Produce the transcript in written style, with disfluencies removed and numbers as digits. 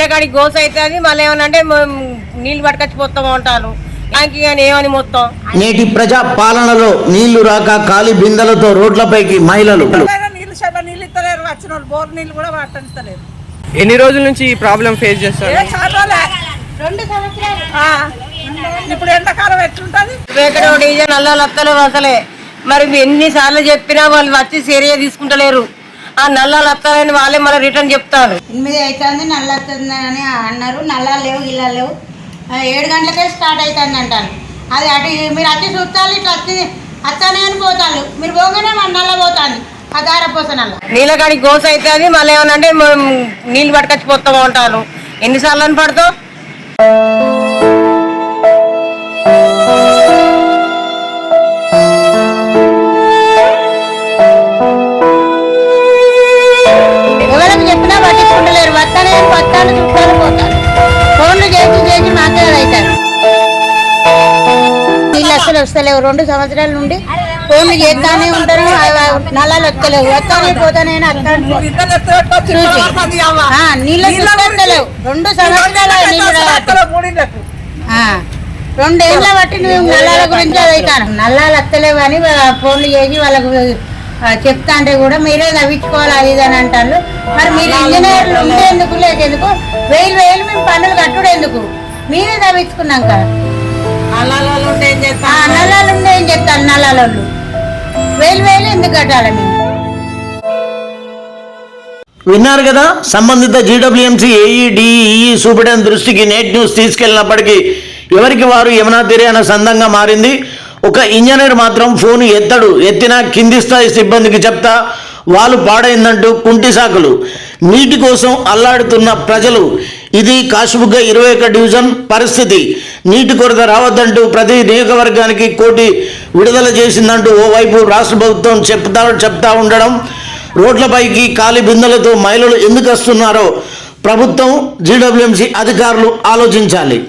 నీళ్ళ కాడికి గోస అవుతుంది, మళ్ళీ ఏమన్నా అంటే నీళ్ళు పట్టుకొచ్చిపోతాం అంటారు. ఏమని మొత్తం నేటి ప్రజా పాలనలో నీళ్లు రాక ఖాళీ బిందెలతో రోడ్లపైకి మహిళలు. నీళ్ళు ఇస్తలేరు, వచ్చిన వాళ్ళు బోర్ నీళ్ళు కూడా పట్టనిస్తలేరు. ఎన్ని రోజుల నుంచి ఈ ప్రాబ్లం ఫేస్ చేస్తారు? ఇప్పుడు ఎండాకాలం ఎట్లుంటది? డీజే నల్లాలు వస్తలేవు అసలే. మరి ఎన్నిసార్లు చెప్పినా వాళ్ళు వచ్చి సీరియస్ తీసుకుంటలేరు. ఆ నల్లాలు వస్తారని వాళ్ళే మళ్ళీ రిటర్న్ చెప్తారు. 8 అవుతుంది నల్ల వస్తుంది అని అన్నారు. నల్లాలు లేవు, గిల్లా లేవు. 7 గంటలకే స్టార్ట్ అవుతుంది అంటారు. అది అటు మీరు అట్టి చూస్తాను, ఇట్లా వస్తానే అని పోతాను. మీరు పోగానే మన నల్ల పోతాను. ఆ దారపోస నల్ల నీళ్ళ కాడికి గోస అవుతుంది, మళ్ళీ ఏమన్నా అంటే నీళ్ళు పట్టుకొచ్చిపోతాం అంటారు. ఎన్నిసార్లు అని పడతావు? ఎవరికి చెప్పినా పట్టించుకుంటలేరు. వస్తానే వస్తాను చూస్తాను పోతాను. ఫోన్లు చేసి చేసి మాకే అవుతారు. నీళ్ళు అసలు వస్తలేవు. 2 సంవత్సరాల నుండి ఫోన్లు చేస్తానే ఉంటారు. నల్లాలు వస్తలేవు. వస్తానే పోతానే నీళ్ళు వస్తలేవు. 2 సంవత్సరాలు 2 ఏళ్ళ బట్టి మేము నల్లాల గురించి అవుతాను. నల్లాలు వస్తలేవు అని ఫోన్లు చేసి వాళ్ళకు చెప్తా అంటే కూడా మీరే తవ్వించుకోవాలి అది ఇది అని అంటారు. మరి మీరు ఇంజనీర్లు ఉండేందుకు లేకెందుకు? 1000 మేము పన్నులు కట్టుడు ఎందుకు? మీరే తవ్వించుకున్నాక నల్లాలు ఉంటే ఏం చేస్తారు? నల్లాలు ఉండే ఏం చెప్తారు? నల్లాలు 1000 ఎందుకు కట్టాలి మేము? విన్నారు కదా, సంబంధిత జీడబ్ల్యూఎంసీ ఏఈడిఈ సూపరింటెండెంట్ దృష్టికి నేట్ న్యూస్ తీసుకెళ్లినప్పటికీ ఎవరికి వారు యమునా తీరే అన్న సందంగా మారింది. ఒక ఇంజనీర్ మాత్రం ఫోన్ ఎత్తడు, ఎత్తినా కింది స్థాయి సిబ్బందికి చెప్తా వాళ్ళు పాడైందంటూ కుంటి సాకులు. నీటి కోసం అల్లాడుతున్న ప్రజలు. ఇది కాశీబుగ్గ 21 డివిజన్ పరిస్థితి. నీటి కొరత రావద్దంటూ ప్రతి నియోజకవర్గానికి 1 కోటి విడుదల చేసిందంటూ ఓవైపు రాష్ట్ర ప్రభుత్వం చెప్తా ఉండడం, రోడ్లపైకి ఖాళీ బిందెలతో మహిళలు ఎందుకు వస్తున్నారో ప్రభుత్వం జీడబ్ల్యూఎంసీ అధికారులు ఆలోచించాలి.